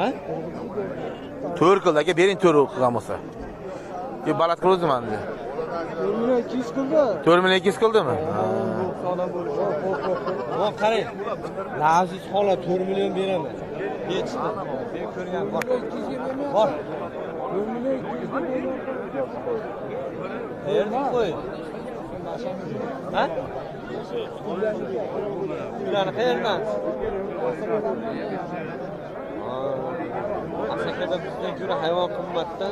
Ha? To'rkildi aka, bering to'rk qilgan bo'lsa. Yo balat qildim endi. 4200 qildi. 4200 qildimi? Voh, qarang. Laziz xola 4 million beraman. Yetishdi. Men ko'rgan bor. Bor. 4 million qo'y. Ha? Ularni qayerdan? Asakada bizdan ko'ra hayvon qimmatda.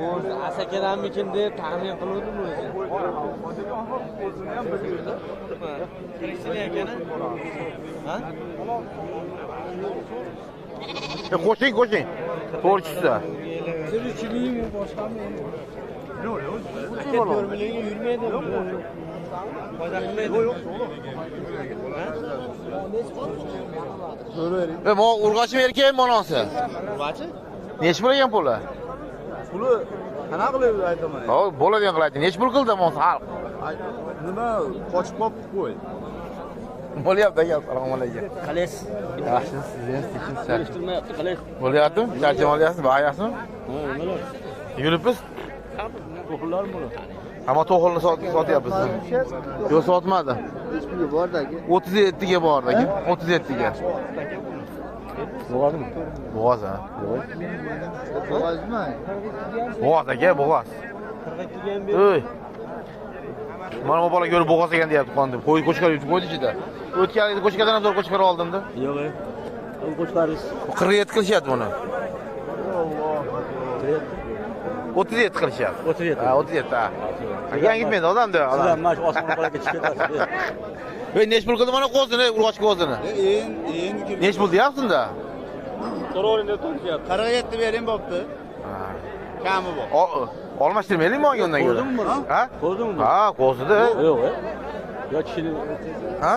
O'zi asakadanmikin deb taxmin qiluvdim o'zi. Kirishchilar ekana? Ha? Qo'shing. To'rchisi. Tirikchilikmi boshqami? Aka 4 millionga yurmaydi. Foyda qilmaydi. Yo'q. Ha? Men urg'achim erkakmi onasi? Urg'achi? Necha bo'lgan puli? Puli qanaqa qilib aytaman? Ha, bo'ladigan qilaydi. Necha pul qildi mon xalq? Nima qochib qolib qo'y. Bo'lyapti aka, assalomu alaykum. Qalaysiz? Yaxshisiz, siz tinchsiz. Kelishtirmayapti, qalaysiz? Bo'lyaptimi? Charcham olyapsiz, bayapsizmi? Ha, nimalar? Yuribsiz? To'qillarmi bular? Hamma to'g'ilni sotyapsiz. Yo'q, sotmadi. Hech puli bordagi. 37 ga bordi aka. 37 ga. Bo'g'azmi? Bo'g'oz ha. Bo'g'ozmi? Bo'g'oz aka, bo'g'oz. 42 ga ham ber. Ey. Mana bu bola ko'rib bo'g'oz ekan deyapti qondim. Qo'chqar yutib qo'ydi ichida. O'tgan yili qo'chqardan ham zo'r qo'chqar oldimda. Yo'q. U qo'chqarish. 47 qilishyapti buni. 37 qilishyapti. 37. Ha, 37 ha. Agan gitmaydi odamda. Sizlar mana shu osmon qolaga chiqib ketasiz. Ey, nech pul qildi mana qo'zini, urg'och qo'zini? Endi Nech pul deyapsiz-da? So'rovingda to'xtayapti. 47 bering bo'pti. Ha. Kami bor. Olmashtirmaylikmi menga undan ko'ra? Ko'rdingmi buni? Ha? Ko'rdingmi? Ha, qo'zida. Yo'q. Yo kishini Ha?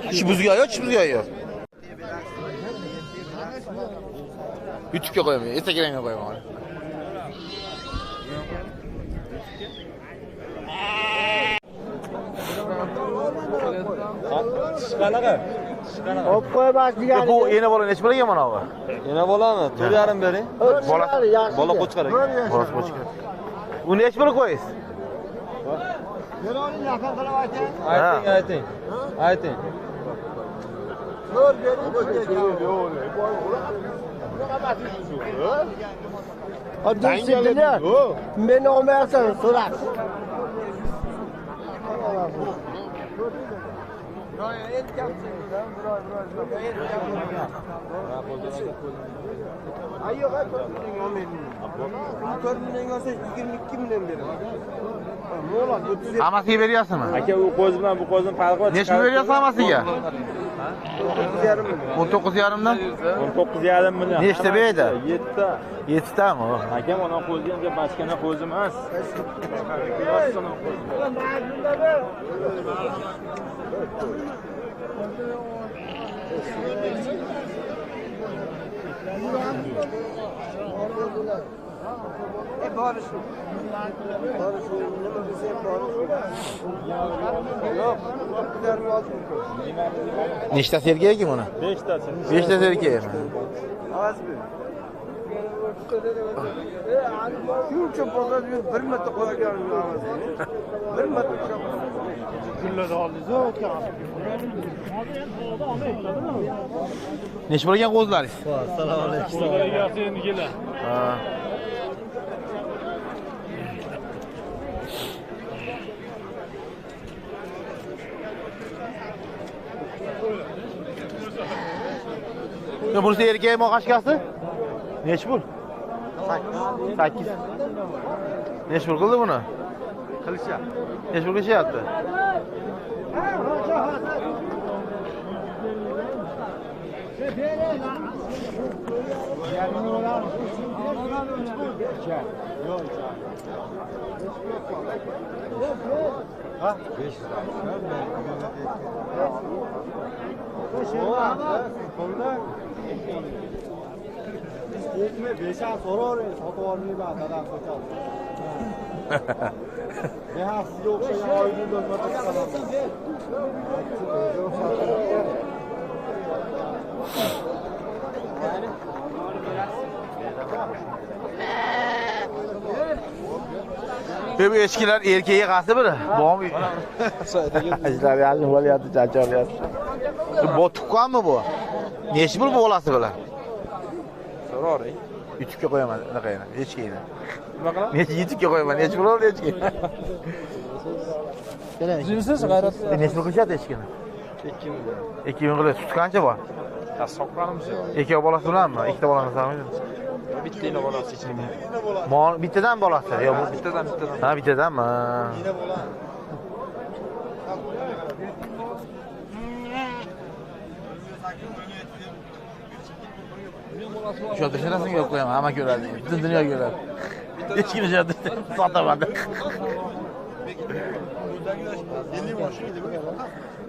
Kishi buzgan yo'q, kishi buzgan yo'q. YouTube'ga qo'yaman, Instagram'ga qo'yaman. qanaqa? Hop qo'ymas degan. Bu ena bola nech pulga mana bu? Yana bolami? 4,5 bering. Bola qo'chqar ekan. Bola qo'chqar. Bu nech pul qo'ysiz? Beroning yaqin qilib ayting. Ayting. Ayting. Zo'r bering. Adamsizlar. Meni olmayapsan, so'rab. Hammasiga beryapsizmi? Aka u qo'z bilan bu qo'zning farqi bor. Nech pul beryapsiz hammasiga? 19,5 dan? 19,5 million. Nechta berdi? 7 ta. 7 tami? Aka mana qo'zi ham bachkana qo'zi emas. Nechta sergaki buni? 5 tasi. 5 ta sergaki. Shuncha bozor bir marta qo'ygan. Bir marta kunlarda oldingiz o'tgan. Nech bo'lgan qo'zlaringiz? Assalomu alaykum. Ha. Bunisi erkakmi oqashkasi? Nech pul? 8. Nech pul qildi buni? Qilishyapti. Nech pul qilishyapti? Ha? 5 so'ravering, sotib olmayman, dadam so'tadi. Men sizga o'xshagan oyni bo'lmasa chiqaman. Bu eşkiler erkeğe qasi biri. Bormi. Ajlar yazım bo'lyapti, charcholyapti. Botuqqanmi bu? Nechi pul bo'lasi bilan? So'raylik. YouTube'ga qo'yaman, anaqayni, echkini. Nima qilamiz? Nechi YouTube'ga qo'yaman, nechi pul oldi echki? Jinsiz g'ayrat. Nechi pul qilishadi echkini? 2000 qiladi. Sut qancha bor? Soqqanimiz yo'q. Ikki bolasi bilanmi? Ikkita bolani sanmaydi. Bittagina bolasi ichida. Bittadan bolasi? Yo'q, bu Bittadan. ha, bittadanmi? Şu dışarısını yok koyamam ama görerdi. Bütün dünya görer. Hiç kimse satamadı.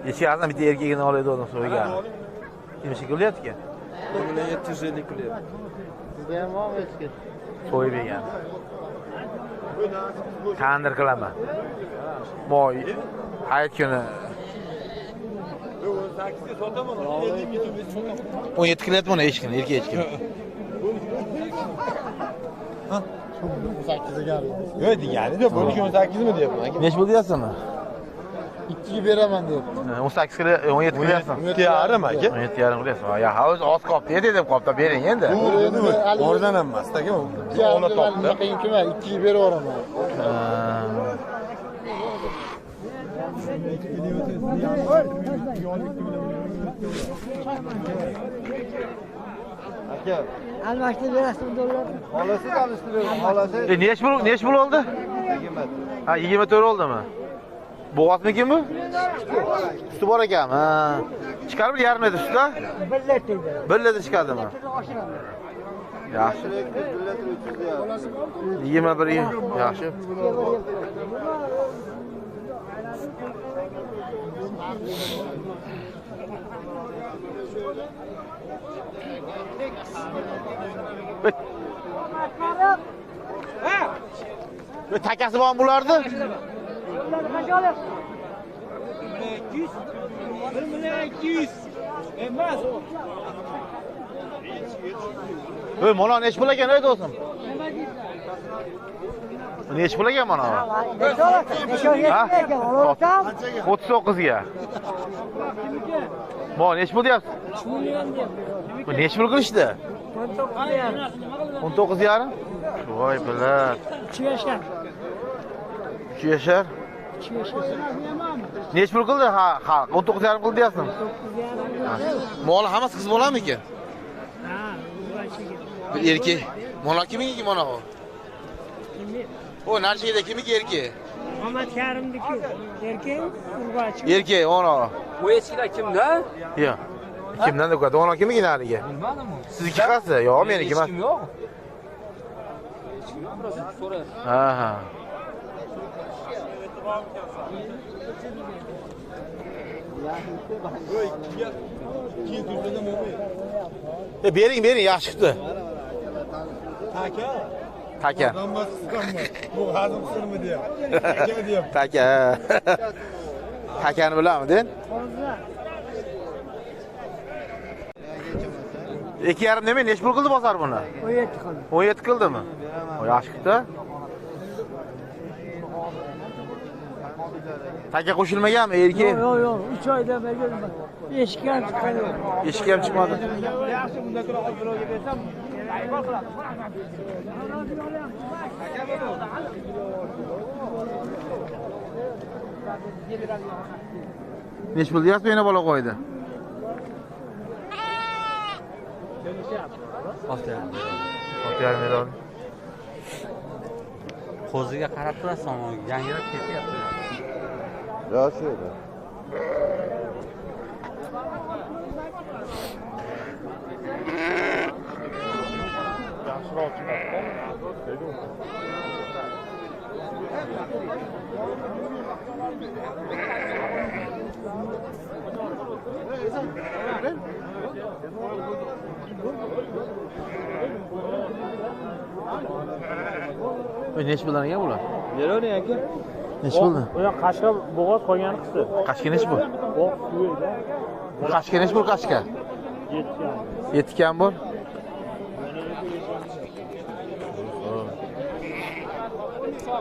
Eski ağzından bir de erkeğini alıyordu ondan sonra geldi. Kim şey kılıyordu ki? Bugün 750 kılıyor. Sizden var mı eski? Soyu bir yani. Tandır kılama. Moy. Hayat günü. 17 kilo etme onu eşkin, erkeğe eşkin. 8'e geldi. Öyle yani de böyle 18 mi diyor buna? Neç buldu yazsana? 2'yi veremem diyor. 18 kilo, 17 kilo yazsana. 17 yarım ki. 17 yarım kilo yazsana. Ya havuz az kaptı, yedim kaptı, verin yendi. Oradan emmas, değil mi? Ona toplu. 2'yi veremem. Almakta verasın dolar. Halası tanıştırıyorum. Halası. Neç bul oldu? Ha 24 oldu mu? Boğaz mı kim bu? Üstü bor ekan. Ha. Çıkar bir yarım edi üstü da? Bölledi çıkardı mı? Yaxşı. 21 yaxşı. Ve takası var bulardı. 1.200 emas. Mana neç pul ekan ey do'stim? Neç pul ekan mana? Ha? 39 ga. Mana neç pul deyapsiz? 3 million deb. Bu neç pul qilishdi? 19 yarım. Voy bilat. 3 yashar. 3 yashar. 3 yashar. Neç pul qildi? Ha, 19 yarım qildi deyapsiz. Mol hammasi qiz bo'ladimi ekan? Ha, bu Bir erkek. Mola kiminki mana o? O narchida kimiki erkek? Muhammad Karimniki. Erkek Urg'ochi. Erkek ona. Bu eskilar kimda? Yo'q. Kimdan do'kadi? Ona kimiki narigi? Bilmadim. Sizniki qaysi? Yo'q, meniki emas. Kim yo'q? Kim yo'q? Biroz so'ra. Ha. Bering, yaxshi chiqdi. Taka. Bu hazım sırmı diyor. Taka diyor. Taka. Takani bilamidin? 2,5 nima? Necha pul qildi bozor buni? 17 qildi. 17 qildimi? O yaxshi chiqdi. Taka qo'shilmaganmi erkak? Yo'q, 3 oyda bergan. Eshikka chiqqan yo'q. Eshikka ham chiqmadi. Yaxshi bunda ko'ra olib birovga bersam ayol qiladi. Necha pul deyapsiz yana bola qo'ydi? 6,5 million. Qo'ziga qarab turasan, yangirab ketyapti. Yaxshi edi. Yaxshiroq chiqadi. Necha puldan ekan bular? Neroni aka? Necha puldan? U yoq qashqa bo'g'oz qolgani qisdi. Qashqa necha pul? Bu yerda Qashqa necha pul qashqa? 7 kam bor.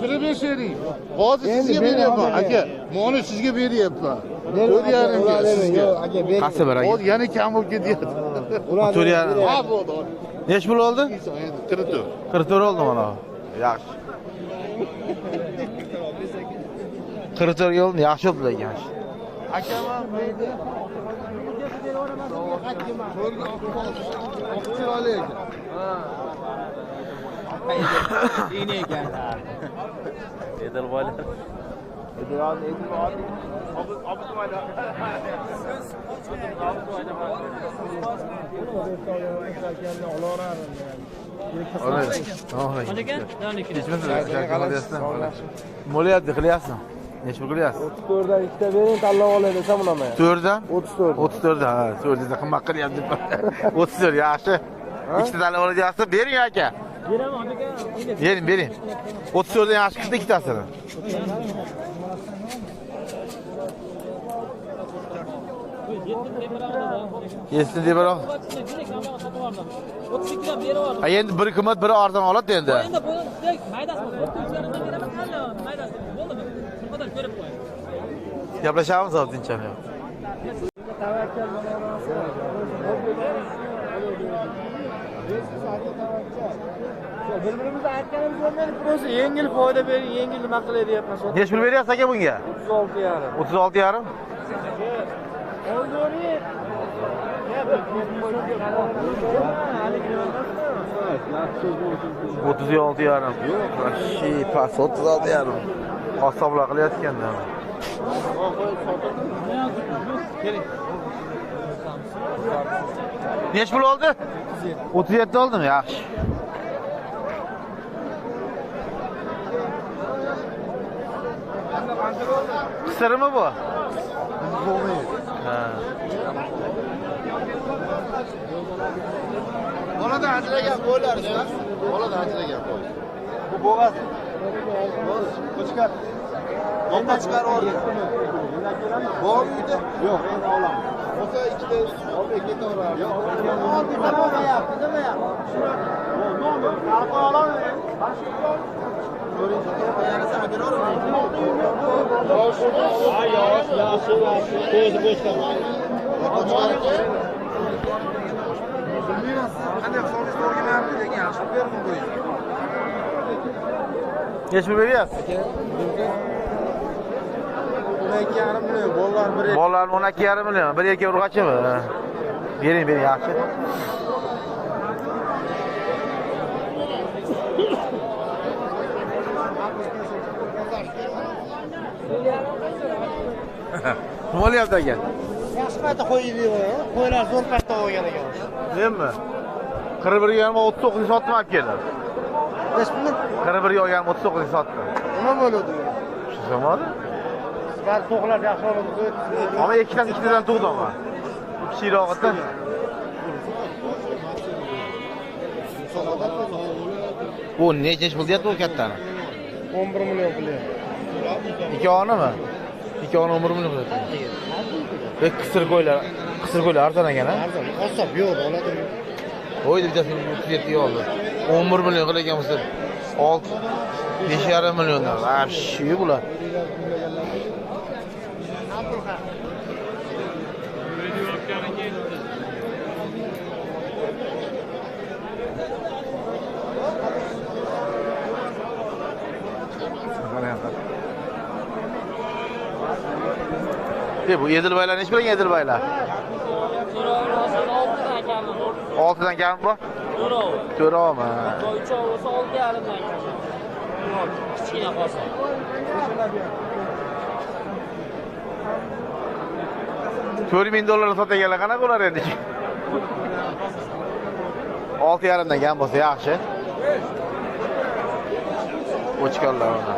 Kirib yashaylik. Hozir sizga beryapman, aka. Meni sizga beryapman. 4,5 sizga. Qaysi bir aka? Hozir yana kam bo'lib ketyapti. 4,5. Ha, bo'ldi. Necha pul oldi? 44. 44 oldi mana. Yaxshi. 44 ga oldi, yaxshi oldi ekan. Akaman mayda. Chiroyli ekan. Ini ekan. Edilboylar. Mo'lyapti qilyapsan. Necha pul qilyapsiz? 34 dan ikkita bering, tanlab olay desam unaman. 4 dan? 34. 34 dan, ha, 4 dan qimmat qilyapti. 34 yaxshi. Ikkita tanlab olyapsiz, bering aka. Beraman aka. Bering, bering. 34 dan yaxshi qildi ikkitasini. Yesdi deb baro. 32 dan beraverdim. Ha endi biri qimmat, biri arzon oladi endi. Endi bu maydasi 4,5 dan beraman, hali maydasi. Bo'ldimi? Qadar ko'rib qo'y. Gaplashamiz hozir tinchami. Bir-birimizni aytganimiz bo'lmaydi, prosta yengil foyda bering, yengil nima qilay deyapman. Necha pul beryapsiz aka bunga? 36,5. 36,5. Otuz altı yarım. Şey pas 36 yarım. Asabla qilayotganda. Necha pul oldi? 37 oldimi? Yaxshi. Qisirmi bu? Ha. Bolada ajragan bo'lar, usta. Bolada ajragan bo'lar. Bu bo'g'az. Qo'chqar. Bomba chiqarib oldi. Bormi uyda? Yo'q, endi olamiz. Bo'lsa ikkita olib ketaveramiz. Yo'q, olmayapti, demayapti. Nomi, arqa olamiz. Necha pul beryapsiz? 12,5 million, bolalar 1. Bolalar 12,5 million. 1-2 urg'achimi? Bering, bering, yaxshi. Nima bo'lyapti aka? Yaxshi paytda qo'yib qo'ylar zo'r paytda olgan ekan. Nima? 41 ga 39 sotdim olib keldi. Necha pul? 41 ga olgan 39 sotdi. Nima bo'ladi? Shu zamon? Ba'zi to'qlar yaxshi oladi. Ama ikkitadan tug'di ama. Kichikroqdan. Bu necha pul deyapti u kattani? 11 million pul. Ikkovini? Ikkovini 11 million pul. Qisir qo'ylar arzon ekan-a? Arzon. Qassob yo'q, oladi. O'ydi bitasini 37 ga oldi. 11 million qilagan bo'lsa 5,5 milliondan. Vashshi bular. Bu Edilbaylar necha bilan Edilbaylar? 6dan kam bu? 4'mi? 3 olsa 6,5 dan. Kichkina qolsa. $4,000 sotganlar qanaqa bo'lar endi? 6,5 dan kam bo'lsa yaxshi. O'chganlar ona.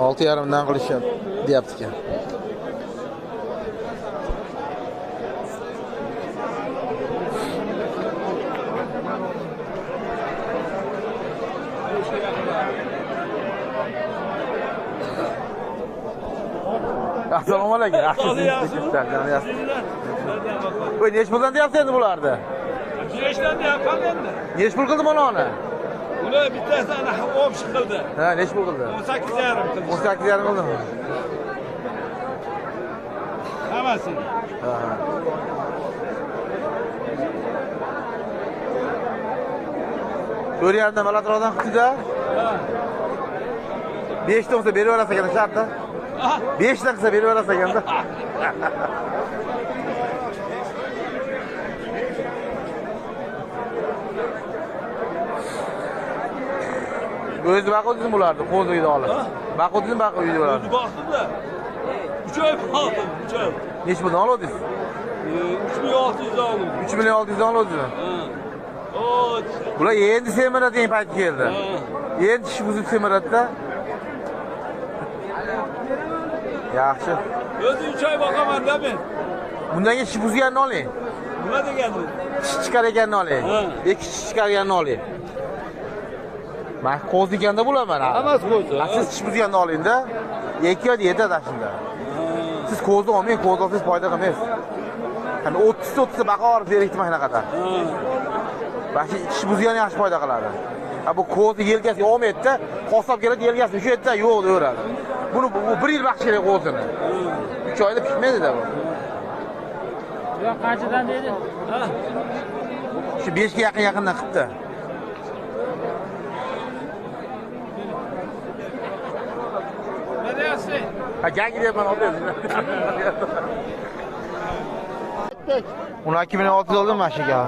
6,5 dan qilishib deyapti ekan. Assalomu alaykum. Sağ yaxshi. Voy, nech puldan deyapsiz endi bularni? 5dan deyapman endi. Nech pul qildi mana uni? Uni bittasi ana olib chiqildi. Ha, nech pul qildi? 18,5 qildi. 18,5 qildimi? Hammasi. Ha. Ko'ryapman, malatrodan qutida. 5 ta olsa berib olasiz ekan shartda. 5 ta qilsa berib olasiz ekanda. O'zi baquvdingmi bularni? Qo'ziga olib. Baquvdingmi, baquvdi bularni? O'zi boqdim-da. 3 oy boqdim, 3 oy. Nech puldan oldingiz? 3600 dan oldim. 3,600,000 dan oldingiz. O, Bular endi semiradigan payt keldi. Endi tish buzib semiradi-da. Yaxshi. o'zi 3 oy boqaman-da men. Bundan keyin tish buzganini oling. Nima degandi? Tish chiqarganini oling. Ha. Ikki tish chiqarganini oling. Men qo'z deganda bo'laman. Hammasi qo'zi. Siz tish buzganini oling-da. 2 yoki 7 da shunda. Siz qo'zni olmang, qo'z olsangiz foyda qilmaysiz. Qani 30 baqavorib berikdi mana qadar. Bashi tish buzgani yaxshi foyda qiladi. Ha bu qo'zni yelkasiga olmaydi-da, qassob keladi yelkasiga shu yerda yo'q deyveradi. Buni bu 1 yil baqish kerak qo'zini. 3 oyda pishmaydi-da bu. Yo'q, qanchadan dedi? Shu 5 ga yaqindan qilibdi. Ne deyapsiz? Ha, gangiryapman oldingiz. Uni 2600 oldim mana shu ga.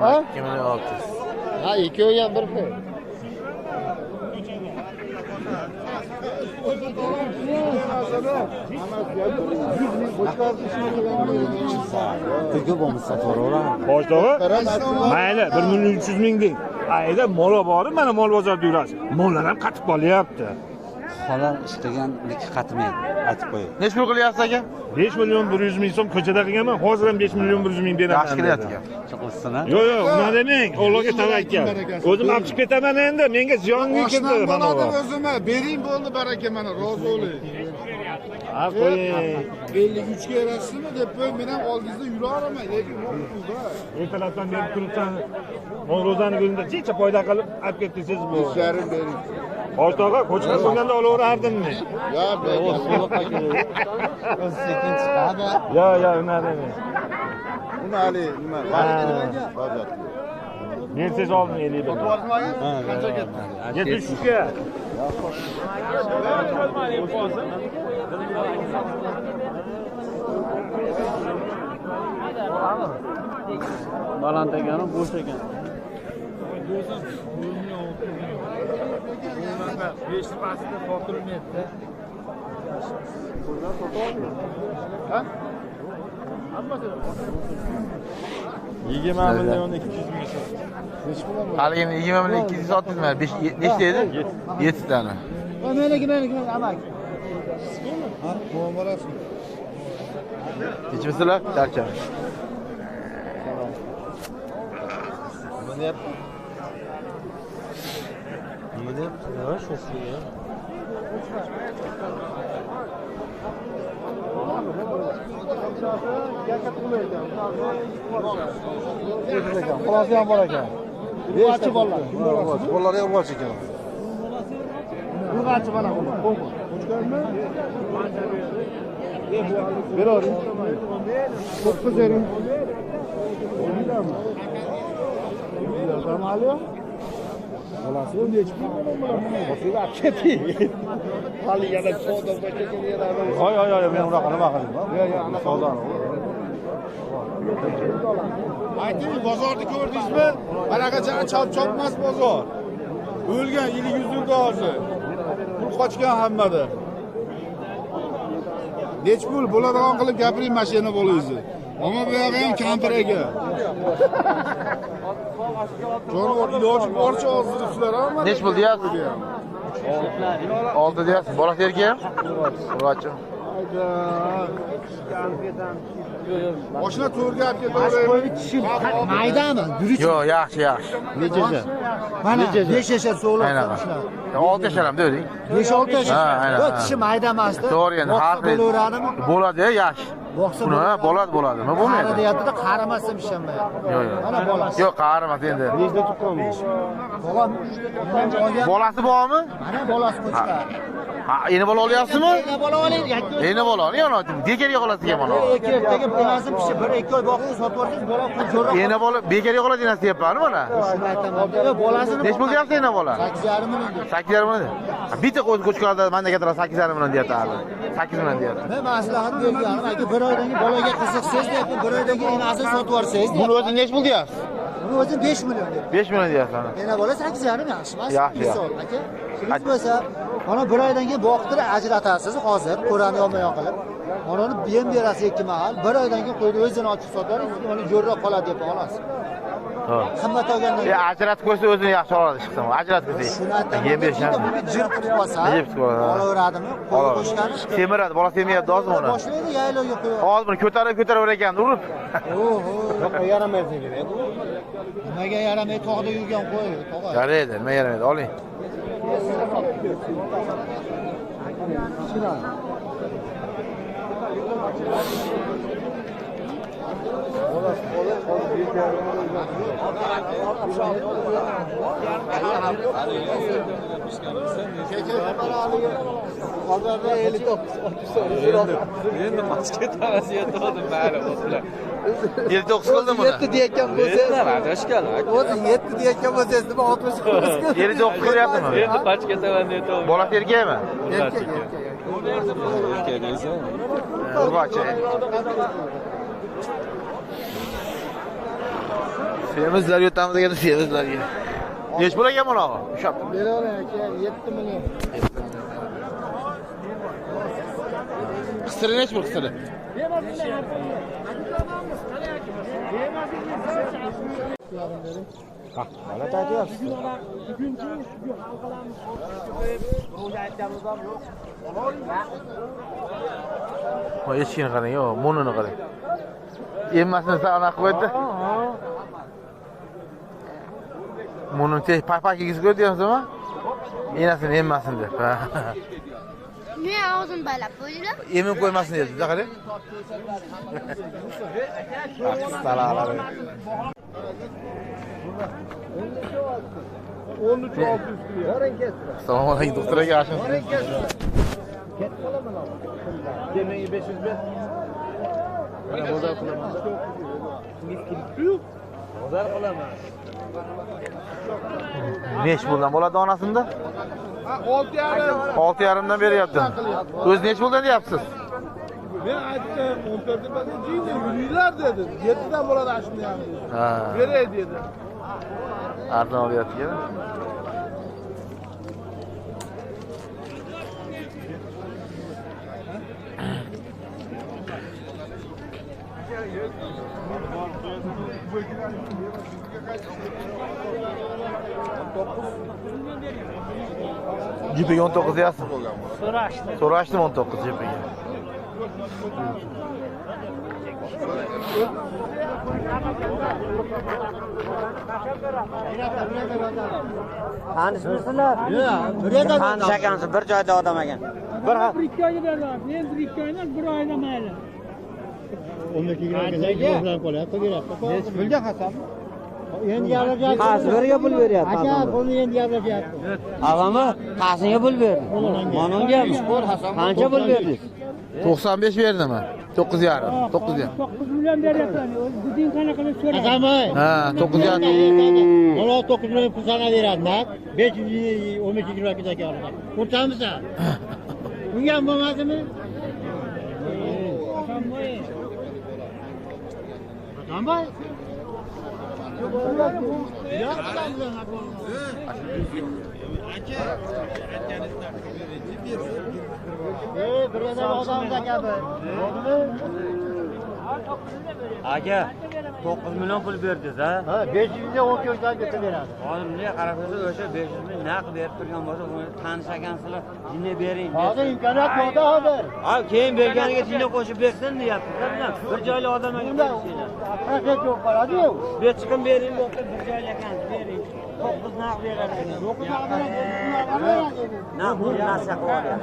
Ha? 2600. Ha, ikkovi ham bir xil. Pulga bo'lmasa sotaveradi. Boshlig'i, mayli 1,3 ming deng. Ayda mol bor, mana mol bozorda yurasiz. Mollar ham qatib qolyapti. Xolar istaganiki qatmaydi, aytib qo'ying. Nech pul qilyapsiz aka? 5 million 100 ming so'm ko'chada qilganman, hozir ham 5 million 100 ming beraman. Yaxshi qilyapti ekan. Chiqilsin-a. Yo'q, unaqa demang. Allohga tavakkal. O'zim olib chiqib ketaman endi. Menga ziyonga keldi mana bu. O'zimga bering bo'ldi baraka mana rozi bo'ling. Ha, qo'ying. 53 ga erasizmi deb qo'y, men ham oldingizda yuraveraman, lekin bo'ldi-da. Ertalabdan berib turibsan. Navro'zani kunida checha foyda qilib olib ketdingiz bu. Yarim bering. Boshlig'i, ko'chada qo'yganda olaverardimmi? Ya, Sekin chiqadi. Yo'q, unaqa demang. Uni ali nima? Mercedes oldim 50 bin. Qancha ketdi? 73 ga. Baland ekani bo'sh ekan. 5 pastda sotilmaydi. Ha? 20 million 200 ming so'm. Haligini 20 million 200 sotdingizmi? Nechta edi? 7 tani. Meniki amak. Ha, muomalasin. Kechmisizlar? Charcham. Nima deyapti? Nima deyapti? Nima shu ya? Xulasi ham bor ekan. Urg'achi bolalar. Bolalar ham urg'achi ekan. Urg'achi mana bu. Qo'yma. O'chganmi? Beravering. 9 bering. Zamali? Bolasi ham nechta bo'laman? Bosib keti. Hali yana savdo bo'yicha Yo'q, men unaqa nima qildim? Yo'q, savdoni. Ayting, bozorni ko'rdingizmi? Anaqacha chop-chopmas bozor. O'lgan, yili 100 yilda hozir. Pul qochgan hammada. Nech pul bo'ladigan qilib gapiring mashina bo'lingizni. Ammo bu yoqda ham kampir ekan. Jonivor iloji boricha ozdiribsizlar hamma. Nech pul deyapsiz? 6 deyapsiz. Bolasi erkak ham? Urg'achi. Hayda. Boshına to'rga olib ketaveraymi? Maydami? Yo'q, yaxshi, yaxshi. Necha? Mana 5 yashar so'lib Aynan. qo'yishlar. 6 yasharam deng. 5-6 yashar. Ha, aynan, Yo'q, ha. kishi mayda emasda. To'g'ri endi, har xil. Bo'laveradimi? Bo'ladi, yaxshi. Boqsa Buni bo'ladi. Nima bo'lmaydi? Qara deyapti-da, qaramasam ishonmayapti. Yo'q, Mana yo'q. bolasi. Yo'q, qarimas endi. Nechta tuqqanmiz? Bolam olgan. Bolasi bormi? Mana bolasi qo'chqa. Ha, endi bola olyapsizmi? Yana bola oling. Endi bolani yana bekarga qolasiz mana. Erkakdagi bolasi kishi 1-2 oy boqib sotib yuborsangiz, bola jo'ra. Endi bola bekarga qoladi degan deyapman mana. Shuni aytaman. Yo'q, bolasini. Nech pul deyapsiz endi bola? 8,5 million. 8,5 million. Bitta qo'chqorda menda gapira 8,5 million deyapti hali. 8 million deyapti. Men maslahat berganim, aka 1 oydan keyin bolaga qiziqsangiz deyapman, 1 oydan keyin enasini sotib yuborsangiz. Buni o'zi nech pul deyapsiz? Buni o'zi 5 million deyapti. 5 million deyapsiz ana. Yana bola 8,5 yaxshi emas. Yaxshi, Misol, aka. Siz bo'lsa, mana 1 oydan keyin boqtirib ajratasiz hozir, qo'rani yonma-yon qilib. Mana uni yem berasiz 2 mahal, 1 oydan keyin qo'yni o'zini ochib sotaringiz, uni jo'rroq qoladi deb olasiz. Qimmat olgandan keyin Ajratib qo'ysa o'zini yaxshi oladi chiqsam. Ajratib qo'ysa. shuni aytaman. Yem berishdan. Buni jir qilib olsa, Jir qilib oladi. olaveradimi? Qo'yib qo'shgani. Semiradi, bola semiradi hozir buni. Boshlaydi, yaylovga qo'yadi. Hozir buni ko'tarib ekan, urib. Oho, Yaramaydi kerak. nimaga yaramay tog'da yurgan qo'y, tog'a. Yaraydi, nima yaramaydi? Oling. Endi masket havasi yetdim mayli o'tlar. 59 qildimi buni? 7 deyotgan bo'lsangiz, Adashgan. o'zi 7 deyotgan bo'lsangiz, nima 60 qilasiz? 59 qilyaptimi? Endi masket havasi yetdim. Bola erkakmi? Erkak. Erkak deysan. Urg'ochi. Semizlar yutamiz ekan, semizlarga. Nech pul ekan buni? Ushab. Beravering aka, 7 million. Qisiri nech pul qisiri? Mana tayyorsiz. Voy, echkini qarang, yo'q, monini qarang. Emmasini saqlab qo'ydi. Mo'nin pakigiz ko'rdingizmi? Enasini emmasin deb. Niye ağzını baylap koydular? Emin qo'ymasin dedi, qarang. Salalar. 13-600 kilo. Assalomu alaykum, doktor aka, yaxshimisiz? Keling 500 ber. Mana bozor qilaman. Bozor qilaman. Nech puldan bo'ladi onasida? 6,5. 6,5dan beryapti. O'zi nech puldan deyapsiz? Men aytdim 14 deb deydi, yuringlar dedi. 7 dan bo'ladi shuni ham. Ha. Beray dedi. Arzon olyapti. Jipiga 19 deyapsiz. So'rashdim 19 jipiga. Tanishmisizlar? Yo'q, tanish ekansiz, bir joyda odam ekan. Bir ikki oyga berdilar. Men bir ikki oydan bir oyda mayli. 12 bilan qolyapti, beradi. Nech pulga qasam? Endi gaplashyapti. Qaysi biriga pul beryapti? Aka, buni endi gaplashyapti. Avami, qaysiga pul berdi? Manongami? Qancha pul berdi? 95 berdimi? 9,5. 9,5. 9 million beryapman. Buding qanaqa deb so'rayapti. Qasamay. Ha, 9,5. Mana 9 million pul sana beradi, nak. 512 kilo kerak oladi. O'rtamizda. Bunga ham bo'lmadimi? Qanday? Aka, 9 milyon pul berdingiz ha? Ha, 500 mingga 10 ko'rdan ketaveradi. Hozir bunday qarasanglar o'sha 500 ming naqd berib turgan bo'lsa, buni tanish ekansizlar, jinni bering. Hozir imkoniyat yo'qda hozir. Ha, keyin berganiga jinni qo'shib bersin deyapsiz. Bir joyli odam ekan. Haqiqat yo'q qoladi-yu. Bir chiqim bering, bir joyli ekansiz, bering. 9 naqd beradi. 9 naqd beradi. Na bu narsa qilyapti.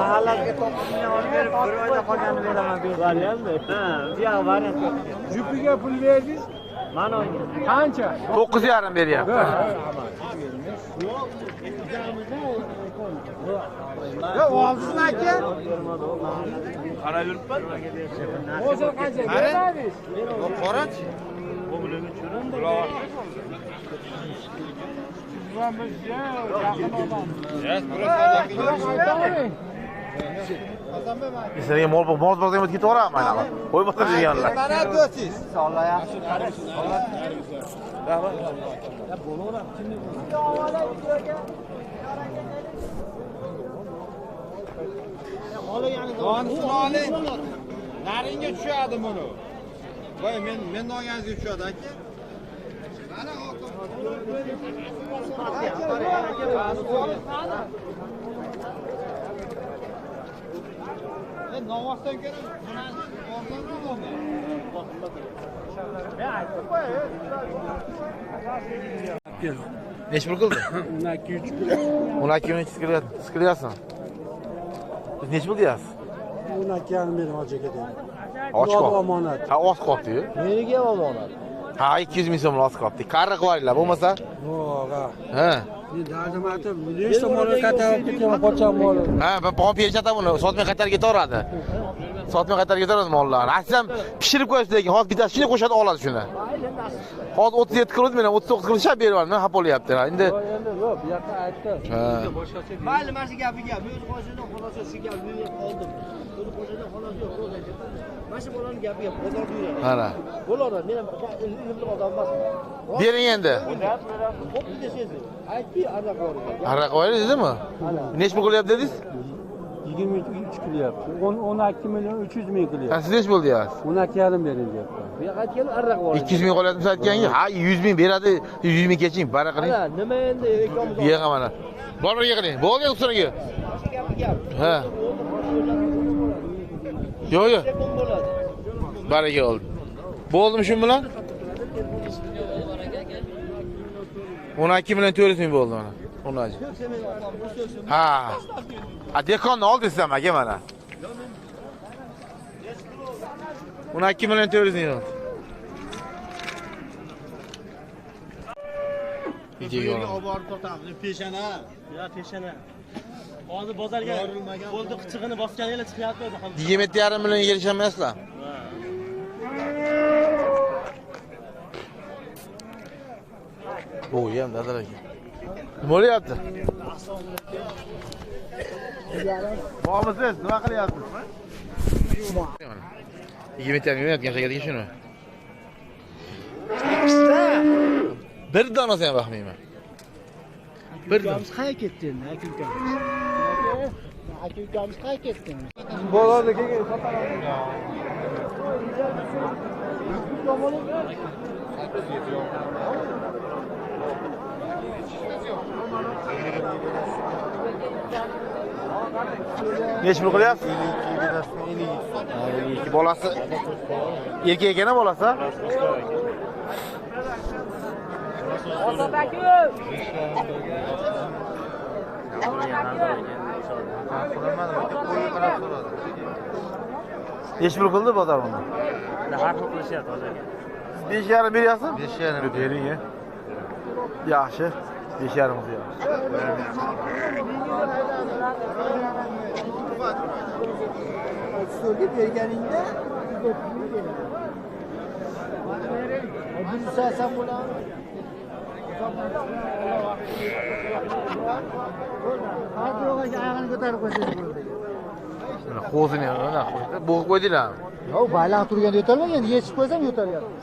Mahallaga 9 milyon olib berib, bir oyda qolganini beraman. Variantmi? Ha, bu yoq variant yo'q. Jupiga pul berdingiz? Mana unga. Qancha? 9,5 beryapti. Yo, olsin aka. Qarab yuribman. Hozir qancha berdingiz? Qorachi. Sizlarga mol bozorga ketaveramiz mana. Qo'ymasa deganlar. Mana do'stingiz. Alloh yaxshi qarash. Donisini oling. Naringga tushadi buni. Voy men olganingizga tushadi aka. Mana novosdan ko'ra Necha pul qildi? 12 ming skilyapsan. Siz necha pul deyapsiz? 12 yarim berim hojaga dedi. Och qoldi. Omonat. Ha, oz qoldi-yu. Meniga omonat. Ha, 200 ming so'm oz qoldi. Qarri qilib olinglar, bo'lmasa? Yo'q. Ha. Men dardim aytib, nechta molga qaytarib ketaman, qocham mol. Ha, ben pon berishata buni, sotmay qaytarib ketaveradi. Sotmay qaytarib ketaveradi mollarni. Asam pishirib qo'yasiz lekin, hozir bittasi shuni qo'shadi, oladi shuni. Hozir 37 kilo men 39 kilo shab beryapman, xafa bo'lyapti. Endi Yo'q, bu yoqqa aytdim. ha. Mayli, mana shu gapiga, bu o'z qo'shidan xolos shu gap yurib qoldim. Bu qo'shidan xolos yo'q, ro'za. Mana shu bolaning gapiga bozorda yuradi. Mana. Bo'ladi, men ham ilmli odam emasman. Bering endi. Xo'p, desesiz. Aytdi, araq bor. Araq qo'yasizmi? Necha pul qilyapti dedingiz? 23 qilyapti. 12 million 300 ming Ha, qilyapti. siz necha pul deyapsiz? 12 yarim bering deyapti. Bu yoqqa aytgan araq bor. 200 ming qolyapti aytganga. Ha, 100 ming beradi. 100 ming keching, bara qiling. Ana, nima endi ekomiz? Yig'a mana. Bor birga qiling. Bo'ldi usraga. Gap. Ha. Yo'q, yo'q. Tekon bo'ladi. Baraka oldi. Bo'ldimi shu bilan? 12 million 400 ming bo'ldi mana. Unaji. Ha. A dekonni oldingiz ham aka mana. 12 million 400 ming. Videoga olib borib to'xtamiz. Peshana. Ya peshana. Hozir bozorga bo'ldi qichig'ini bosganinglar chiqyapti o'zi ham. 27,5 million kelishamayapsizlar. Bu ham dadar aka. Nima bo'lyapti? Bormisiz? Nima qilyapsiz? 20 million yotgan shakarga shuni. Bir donasi ham baxmayman. Bir donasi Qayerga ketdi endi, aka? Aka-ukamiz qayerga ketdi? Bozorda kelgan Necha pul qilyapsiz? 52 bolasi. Erkak ekana bolasi? Necha pul qildi bozor buni? Har xil qilishyapti hozir. 5,5 beryapsiz? 5,5 bering. Yaxshi. 5,5 deyapsiz. So'rga berganingda bir so'rasam bo'ladi. Har birovga oyog'ini ko'tarib qo'ysangiz bo'ladi. Mana qo'zini mana bo'g'ib qo'ydinglarmi? Yo'q, baylan turganda yo'talmagan, yechib qo'ysam yo'talyapti.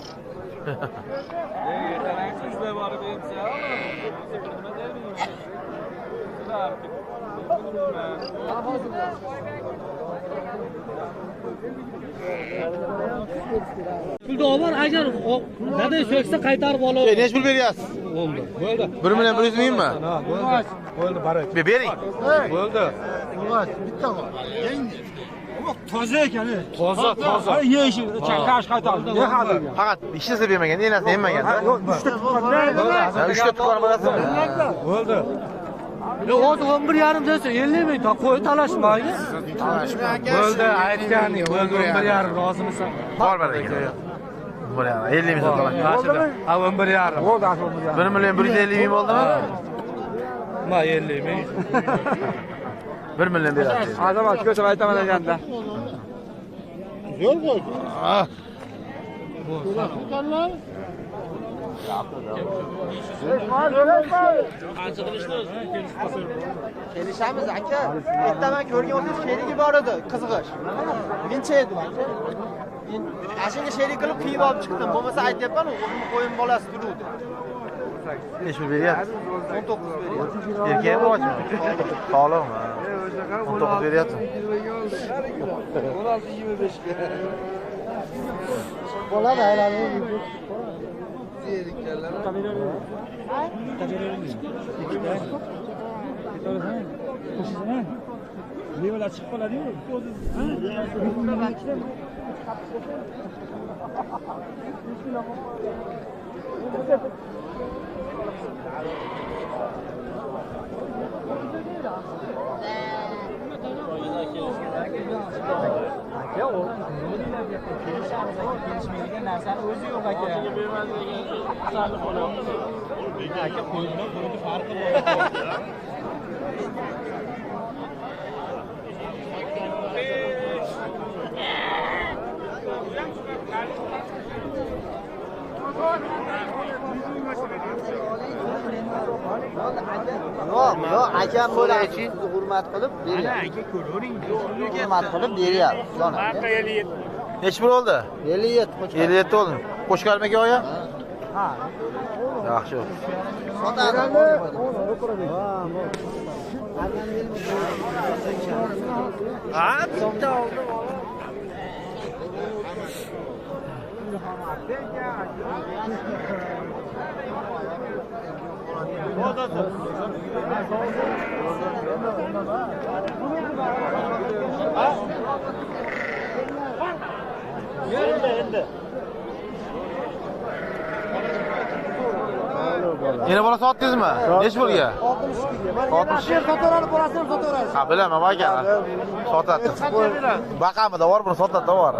Pulda obar, agar dadang so'ksa qaytarib olib. Nech pul beryapsiz? Bo'ldi. Bo'ldi. 1 million 100 mingmi? Ha, bo'ldi. Bo'ldi, barak. Bering. Bo'ldi. Toza ekan. Toza, toza. Yeyish, kash qaytardi. Ne hali? Faqat ishsiz bermagan, enasini yemmagan-da. Yo'q, 3 ta Ha, 3 ta tukor bo'lasizmi? Bo'ldi. Hozir 11,5 desa 50 ming ta qo'y talashmaydi. Bo'ldi, aytganing. Bo'ldi, 11,5 rozimisan? Bor baraka. Bo'lar, 50 ming so'ralar. Bo'ldimi? Ha, 11,5. Bo'ldi, aslida 1 million 150 ming bo'ldimi? Ma 50 ming. 1 million berasiz. Azamat ko'rsam aytaman deganda. Yo'l qo'y. Ah, Kelishamiz aka. Ertaman ko'rgan bo'lsangiz sherigi bor edi, qizg'ish. Mencha edi. Ashunga sherik qilib qiyib olib chiqdim. Bo'lmasa aytyapman, o'zimni qo'yim bolasi turuvdi. nech pul beryapsiz? 19 beryapti. Erkakmi ochmi? Sog'liqmi? 19 beryapti. 16-25 ga. Bo'ladi, aylanib. Levalar chiqib qoladi-yu. Kelishmaydigan narsani o'zi yo'q aka. Aka qo'ydi, farqi bor. Yo'q, akam bo'ladi. Hurmat qilib beryapti. Aka ko'ravering. Hurmat qilib beryapti. Nech pul oldi? 57. 57 oldi. Qo'shqarmi aka oya? Ha. Yaxshi. Ha, bitta oldi. Yine bola sotdingizmi? Nech pulga? 62 ga. Sotaveradi, bolasini sotaveradi. Ha, bilaman aka. Sotadi. Baqamida bor, buni sotadi bor.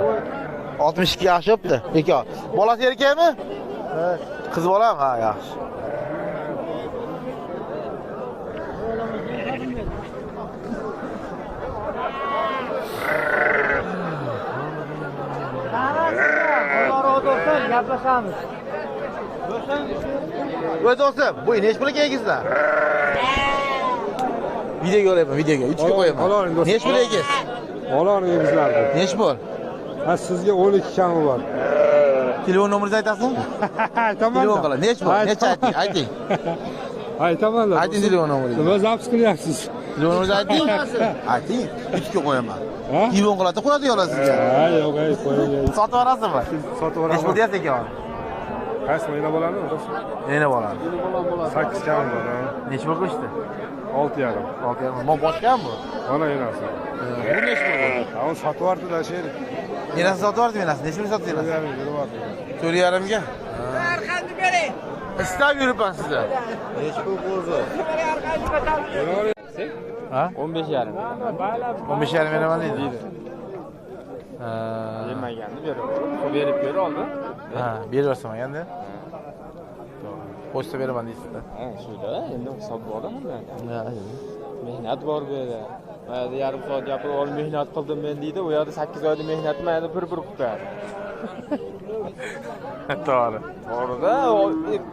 62 yaxshi o'pdi. Aka. Bolasi erkakmi? Evet. Qiz bolami? Ha, yaxshi. Olsun, gaplashamiz. Do'stim, bu nech pulga egizlar? Videoga olaman, videoga. 3 ga qo'yaman. Nech pul egiz? Olarni bizlarga. Nech pul? Ha, sizga 12 kami bor. Telefon nomeringizni aytasizmi? Aytaman. Telefon qilib. Nech pul? Necha ayting? Ayting. Aytaman. Ayting telefon nomeringizni. Nima zaps qilyapsiz? Telefon nomeringizni ayting. Ayting. 3 ga qo'yaman. Ha? Telefon qiladi, qo'yadi yo'la sizga. Ha, yo'q, qo'ying. Sotib yuborasizmi? Sotib Nech pul deyapsiz ekan? Qaysi o'yina bo'ladi? Neni bo'ladi? 8 kami bor. Nech pul qo'shdi? 6,5. 6,5. Mo boshqami bu? Mana enasi. Bu nech pul bo'ldi? Ha, uni sotib yubordi-da, sherik. Enasi sotib yubordi, enasi. Nech pul sotdingiz? 4,5 ga. Arqanni bering. Istab yuribman sizlar. Nech pul bo'ldi? Ha? 15,5. 15,5 beraman deydi. Yemaganni beraman. Berib ko'ra oldi. Ha, beraversan endi. Pochta beraman deysiz-da. Ha, shuda endi hisob bor bundan. Mehnat bor bu yerda. Mana yarim soat gapirib olib mehnat qildim men deydi. U yerda 8 oyda mehnatni mana bir qilib beradi. To'g'ri. To'g'ri-da,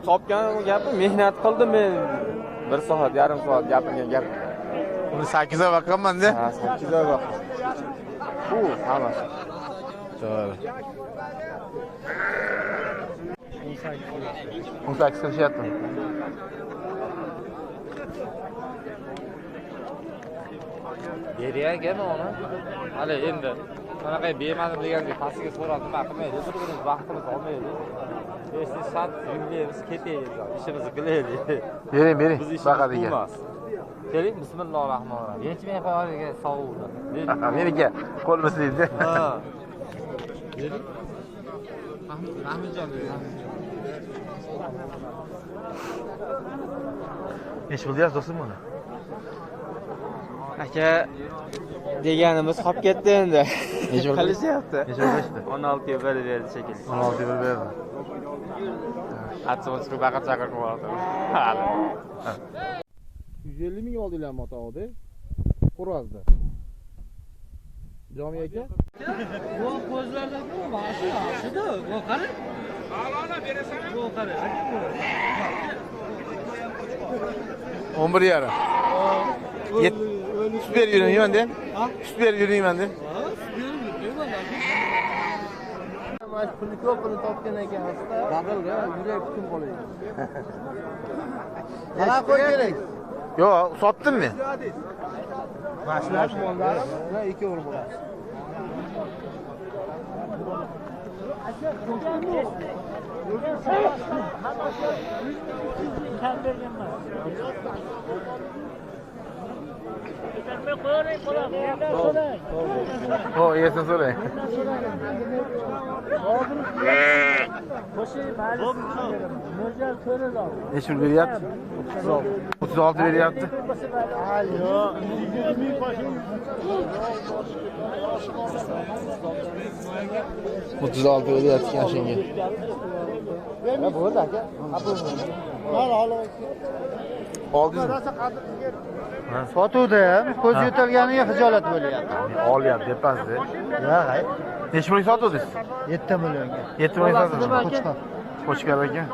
topgan gapi mehnat qildim men. 1 soat, yarim soat gapirgan gap. Uni 8 oy vaqtmanman-da. Ha, 8 oy vaqt. Bu hammasi. To'g'ri. 18 qilishyapti. Beriyagami ona? Hali endi Bunaqa bemanim degandek pastiga so'rab nima qilmaydi, bir-birimiz vaqtimiz olmaydi. Siz sat yurmaymiz, ketaylik, ishimizni qilaylik. Bering, bering. Biz Baqa ishimiz degan. bo'lmas. Keling, bismillahirrohmanirrohim. Yechmay qo'yinglar, sovuqlar. Meniki qo'limiz deydi. Ha. Bering. Rahmatjon. Nechi pul deyapsiz do'stim buni? Aka deganimiz qolib ketdi endi. Necha pul? Qilishyapti. Necha pul berishdi? 16 ga berib berdi shekilli. 16 ga berdi. Atso'z ku baqa chaqirib qo'ydim. Hali. 150 ming oldinglarmi otog'da? Xo'rozda. Jomi aka? Bu ko'zlardagi boshi, shida, bu qara. Alona berasan. Bu qara. 11 yarim. Süt berib yurmayman de. Süt berib yurmayman de. Mana pulni ko'p pulni topgan ekansiz-da. Dadilga yurak kim qo'yadi. Qanaqa qo'y kerak? Yo'q, sotdim men. Mashlash mollari 2 o'g'il bo'ladi. O, yesin so'rang. Necha pul beryapti? 36 beryapti. 36 beryapti ekan shunga. Bo'ldi aka. Oldingizmi? Sotuvda ham ko'z yo'talganiga hijolat bo'lyapti. Olyapti, depasiz. Yo'q, ay. Necha pulga sotdingiz? 7 millionga. 7 millionga sotdingiz. Qo'chqor. Qo'chqor ekan.